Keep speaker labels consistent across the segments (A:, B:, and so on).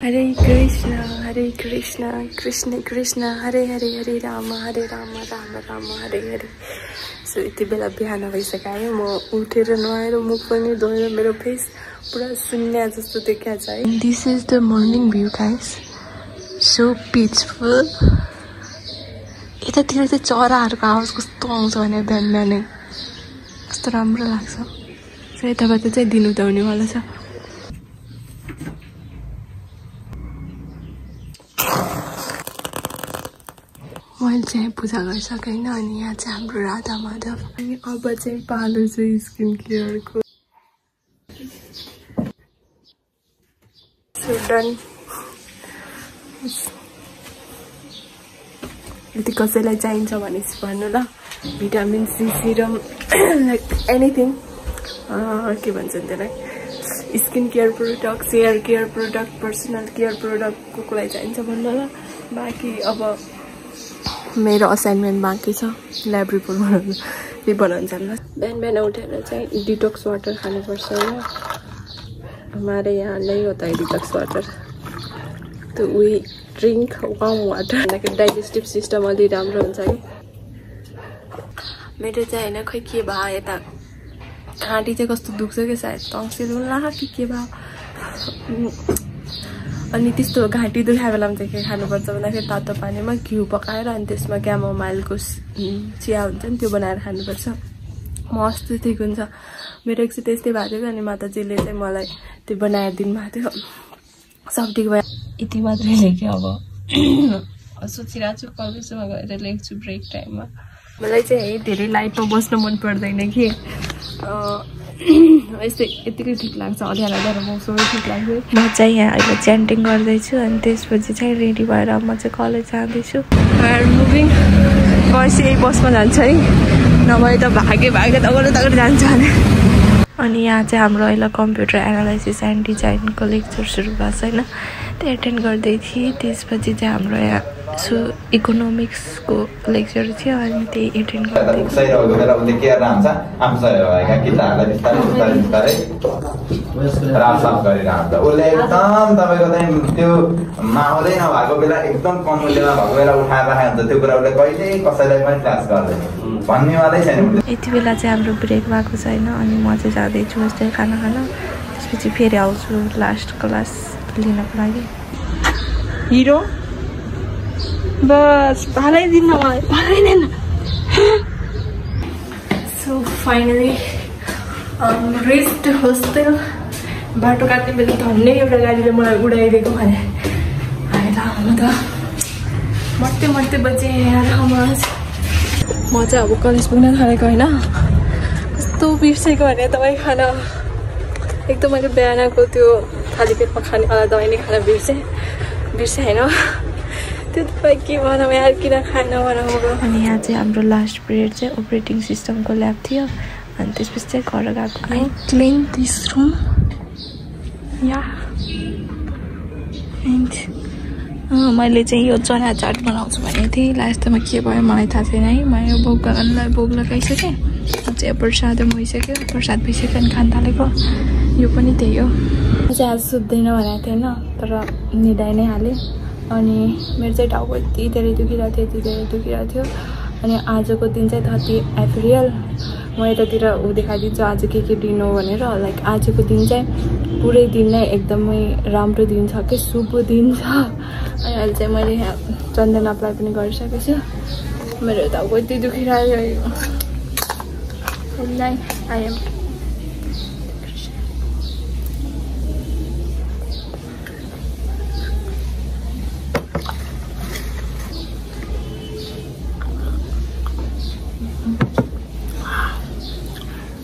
A: Hare Krishna, Krishna Krishna, Hare Hare, Hare Rama, Rama Rama, Hare Hare. So यति बेला बिहान भइसक्यो म उठेर नुहाएर मुख पनि धोएर मेरो फेस पुरा सुन्या जस्तो देखिन्छ है. This is the morning view guys. So peaceful. यतातिर चाहिँ चराहरुको आवाज कस्तो आउँछ भने बिहान बिहानै कस्तो राम्रो लाग्छ. So यताबाट चाहिँ दिन उदाउने वाला छ. मैले चाहिँ पूजा गरिसकेन अनि यहाँ चाहिँ हाम्रो राधा माधव अनि अब चाहिँ पालो चाहिँ स्किन केयरको डन. यदि कसैलाई चाहिन्छ भने भन्नु ल. Vitamin C serum like anything के भन्छन् त्यसलाई skin care product hair care product personal care product को लागि चाहिन्छ भन्नु ल. बाँकी अब मेरो असाइनमेन्ट बाँकी छ ल्याब रिपोर्ट बनाउनु त्यही बनाउनु जान्न. बिहान बिहान उठेर चाहिँ डिटक्स वाटर खानुपर्छ होइन. हमारे यहाँ नहीं होता है डिटक्स वाटर तो we drink warm water like digestive system अलि राम्रो हुन्छ कि. मेरो चाहिँ होइन खै के भयो यता घाँटी चाहिँ कस्तो दुख्छ कि सायद टन्सिल होला के भयो. अनि त्यस्तो घाँटी दुखाए बेलामा चाहिँ के खानुपर्छ भन्दाखेरि तातो पानीमा घिउ पकाएर अनि त्यसमा क्यामोमाइलको चिया हुन्छ नि त्यो बनाएर खानुपर्छ. मस्त ठिक हुन्छ. मेरो एकछिन त्यस्तै भएको थियो अनि माताजीले चाहिँ मलाई त्यो बनाएर दिनुभएको थियो. सब ठिक भयो. यति मात्रै लेखेँ अब सोचिरहेको छु कलेजमा गएर लेख्छु ब्रेक टाइममा. मलाई चाहिँ धेरै लाइटमा बस्न मन पर्दैन कि यस्तै यतिकै ठिक लाग्छ. अँध्यारो अँध्यारो मौसमै ठिक लाग्छ. म चाहिँ यहाँ अहिले च्यान्टिङ गर्दैछु अनि त्यसपछि चाहिँ रेडी भएर म चाहिँ कलेज जाँदैछु. मुभिङ बस यही बसमा जान्छ है नभए त भागे तगड जान्छ भने. अनि यहाँ चाहिँ हाम्रो अहिले कम्प्युटर एनालाइसिस एन्ड डिजाइनको लेक्चर सुरु भएको छ होइन त्यो एटेन्ड गर्दै थिएँ. त्यसपछि चाहिँ हाम्रो यहाँ इकोनोमिक्सको लेक्चर थियो अनि त्यही एटेन्ड गर्दै यति बेला चाहिँ हाम्रो ब्रेक भएको छैन अनि म चाहिँ जाँदैछु हस्टेल खाना खान. त्यसपछि फेरि आउँछु लास्ट क्लास लिनको लागि. हिरो बस भालाइदिनु मलाई भालाइदिनु. So finally rest hostel. बाटो काट्ने बेला धन्नै एउटा गाडीले मलाई उडाइदिएको भने आएर म त मर्ते बजे यार. म चाहिँ अब कलेज पुग्न थालेको होइन. कस्तो बिर्सेको भने दबाई खान एक त मैले बिहानको त्यो खाली पेटमा खाने दबाई नै खान बिर्सेँ होइन. त्यो दबाई के बनाऊ यार किन खान बनाएको. अनि यहाँ चाहिँ हाम्रो लास्ट पिरियड चाहिँ अपरेटिङ सिस्टमको ल्याब थियो अनि त्यसपछि चाहिँ घर गएको. I clean this room yeah and मैले चाहिँ यो चना चाट बनाउँछु भनेको थिएँ. लास्टमा के भयो मलाई थाहा छैन है. मैले भोगलाई भोग लगाइसकेँ. चाहिँ प्रसाद भइसक्यो अनि खान थालेको. यो पनि त्यही हो. म चाहिँ आज सुत्दैन भनेको थिएँ होइन तर निदाइ नै हालेँ. अनि मेरो चाहिँ टाउको यति धेरै दुखिरहेको थियो. अनि आजको दिन चाहिँ 30 अप्रिल. म यतातिर देखाइदिन्छु आज के दिन हो भनेर. लाइक आजको दिन चाहिँ पुरै दिन नै एकदमै राम्रो दिन छ कि शुभ दिन छ. अनि अहिले चाहिँ मैले यहाँ चन्दन अप्लाई पनि गरिसकेको छु. मेरो टाउको यति दुखिरहेको. आई एम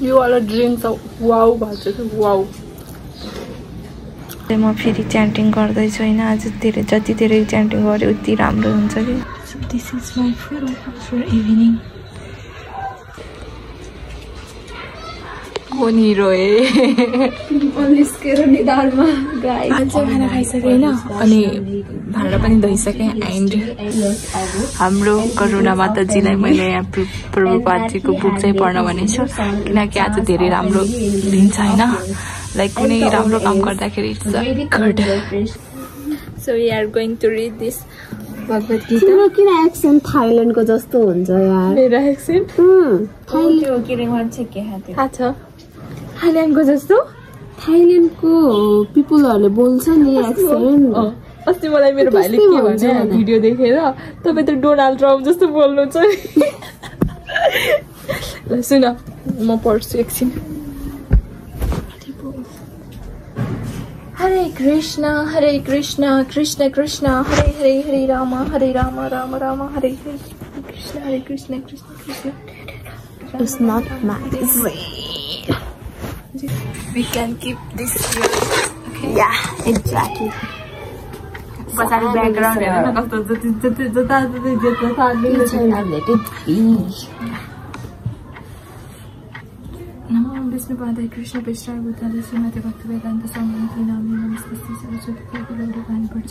A: यो वाला ड्रिङ्क त वाउ भएको छ. वाउ. म फेरि च्यान्टिङ गर्दैछु होइन. आज जति धेरै च्यान्टिङ गऱ्यो उति राम्रो हुन्छ कि. So this is my food for evening. कोन हिरो आज खाना खाइसकेँ होइन अनि भाँडा पनि धोइसकेँ. एन्ड हाम्रो करुणा माताजीलाई मैले यहाँ प्रभुपादजीको बुक चाहिँ पढ्न भनेको छु किनकि आज धेरै राम्रो दिन छ होइन. लाइक कुनै राम्रो काम गर्दाखेरि it's good. So we are going to read this Bhagavad Gita.
B: तिम्रो किन एक्सेन्ट थाइल्यान्डको जस्तो हुन्छ यार?
A: मेरो एक्सेन्ट
B: थाइल्यान्ड
A: के रे मान्छे के थाहा छ? थाइल्यान्डको जस्तो?
B: थाइल्यान्डको पिपलहरुले बोल्छ नि एक्सेन्ट।
A: अस्ति मलाई मेरो भाइले के भने भिडियो देखेर तपाई त डोनाल्ड ट्रम्प जस्तो बोल्नु छ। ल सुन म पढ्छु एकछिन। Hare Krishna, Krishna Krishna, Hare Hare, Hare Rama, Rama Hare Hare, Krishna, Krishna Krishna.
B: It's not my way.
A: We can keep this here. Okay.
B: Yeah, exactly.
A: पछाडि ब्याकग्राउन्ड हेर्न कस्तो जता
B: let it be.
A: नमो विष्णुपादाय कृष्ण पृष्ठाय बुद्धाय श्रीमते भक्तिवेदान्त स्वामी नामी नमस्ते सरस्वती देवी गानी पर्छ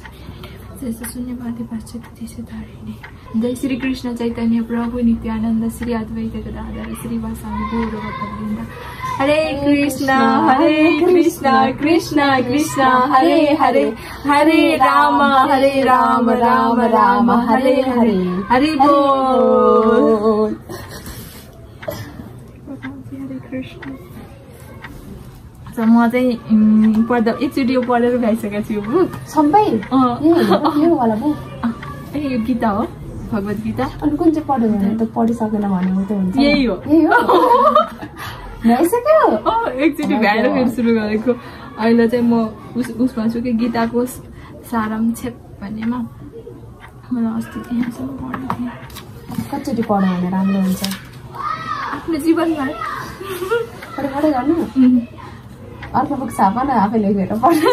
A: जैसे शून्यवादी पाश्चात्य देशधारिणी। जय श्री कृष्ण चैतन्य प्रभु नित्यानंद श्री अद्वैत गदाधर श्री वासादि गौर भक्तवृंद। हरे कृष्णा कृष्णा कृष्णा हरे हरे, हरे राम राम राम हरे हरे, हरि बोल। म चाहिँ पढ्दा एकचोटि पढेर भइसकेको छु बुक
B: सबै।
A: ए यो गीता हो, भगवत गीता।
B: अनि कुन चाहिँ पढ्यो भने त पढिसकेन भनेको त हुन्छ।
A: यही हो
B: भइसक्यो।
A: एकचोटि भ्याएर फेरि सुरु गरेको। अहिले चाहिँ म उसमा छु कि गीताको सारांक्षेप भन्नेमा। मलाई अस्ति त्यहाँसम्म पढेको थिएँ।
B: कतिचोटि पढ्यो भने राम्रो हुन्छ?
A: आफ्नो जीवनमा
B: पढे गर्नु। अर्को बुक छाप न आफै लेखेर पढ्नु।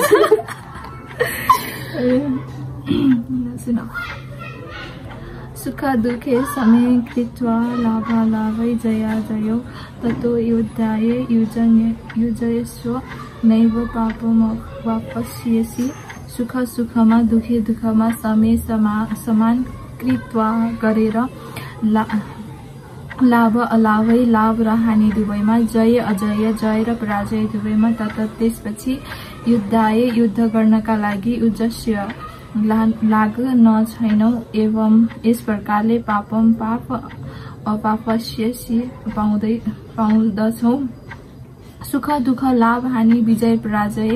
A: सुख दुखे समय कृत्वा लाभालाभै जया जयो ततो युद्धाय युजयस्व नैव पापमवाप्स्यसि। सुख सुखमा दुखे दुखमा समय समान कृत्वा गरेर लाभ अलाभै लाभ र हानि दुवैमा, जय अजय जय र पराजय दुवैमा। तत त्यसपछि युद्धाय युद्ध गर्नका लागि उद्देश्य लाग्न छैनौ। एवं यस प्रकारले पापम पाप अपापस्यसि पाउँदछौ। सुख दुख लाभ हानि विजय पराजय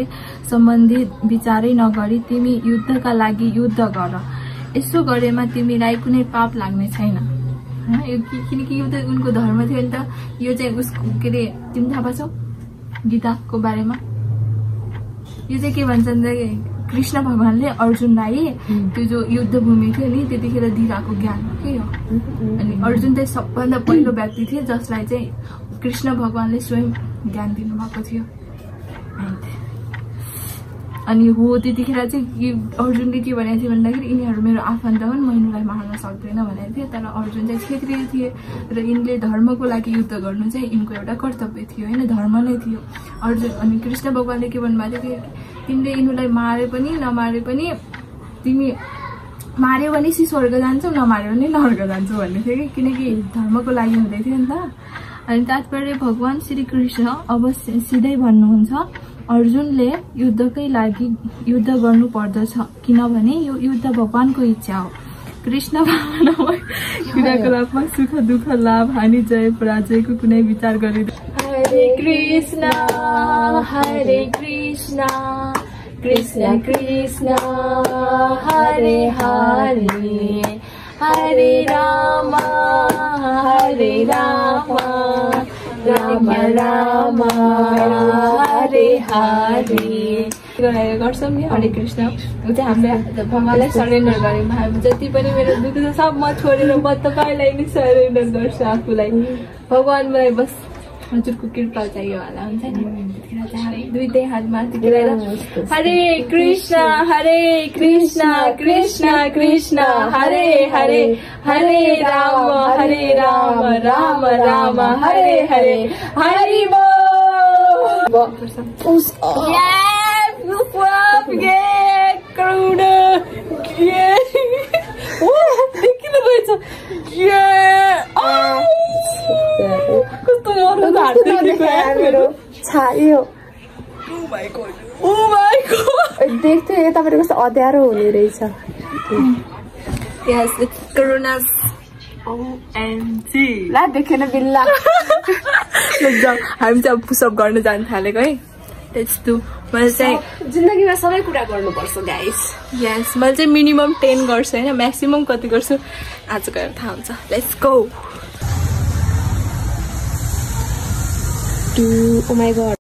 A: सम्बन्धी विचारै नगरी तिमी युद्धका लागि युद्ध गर। यसो गरेमा तिमीलाई कुनै पाप लाग्ने छैन। किनकि यो त उनको धर्म थियो नि त। यो चाहिँ उसको के अरे तिमी थाहा पाछौ गीताको बारेमा? यो चाहिँ के भन्छ भन्दा कृष्ण भगवानले अर्जुनलाई त्यो जो युद्ध भूमि थियो नि त्यतिखेर दिइरहेको ज्ञान हो के हो। अनि अर्जुन चाहिँ सबभन्दा पहिलो व्यक्ति थिए जसलाई चाहिँ कृष्ण भगवानले स्वयं ज्ञान दिनुभएको थियो। अनि हो त्यतिखेर चाहिँ अर्जुनले के भनेको थियो भन्दाखेरि यिनीहरू मेरो आफन्त हुन्, म यिनीहरूलाई मार्न सक्दैन भनेको थिएँ। तर अर्जुन चाहिँ क्षेत्रीय थिए र यिनले धर्मको लागि युद्ध गर्नु चाहिँ यिनको एउटा कर्तव्य थियो होइन, धर्म नै थियो अर्जुन। अनि कृष्ण भगवानले के भन्नुभएको थियो कि तिमीले यिनीहरूलाई मारे पनि नमारे पनि तिमी मार्यो भने स्वर्ग जान्छौ, नमार्यो भने नर्क जान्छौ भन्ने थियो कि, किनकि धर्मको लागि हुँदै थियो नि त। अनि तात्पर्य भगवान श्री कृष्ण अवश्य सिधै भन्नुहुन्छ अर्जुनले युद्धकै लागि युद्ध गर्नु पर्दछ, किनभने यो युद्ध भगवानको इच्छा हो। कृष्ण भावनामा क्रियाकलापमा सुख दुख लाभ हानि जय पराजयको कुनै विचार गरिँदैन। हरे कृष्ण कृष्ण कृष्ण हरे हरे, हरे राम राम राम हरे हरे गर्छौँ नि। हरे कृष्ण चाहिँ हामीले भगवानलाई सरेन्डर गरेँ। हामी जति पनि मेरो दुःख छ सब म छोडेर म तपाईँलाई नै सरेन्डर गर्छु आफूलाई। भगवान मलाई बस हजुरको कृपा चाहियो होला हुन्छ नि। दुईटै हात माथि गिराएर हरे कृष्ण कृष्ण कृष्ण हरे हरे, हरे राम राम राम हरे हरे, हरि बोल।
B: देख्थे यताबाट कस्तो अँध्यारो हुने रहेछ
A: Yes, it's Corona's OMG.
B: ला देखेन बिल्ला
A: Let's go. हामी चाहिँ अब पुसअप गर्न जान थालेको है Let's do. मैले चाहिँ
B: जिन्दगीमा सबै कुरा गर्नुपर्छ गाइस
A: Yes, मैले चाहिँ मिनिमम 10 गर्छु हैन म्याक्सिमम कति गर्छु आज गएर थाहा हुन्छ Let's go.
B: Oh my god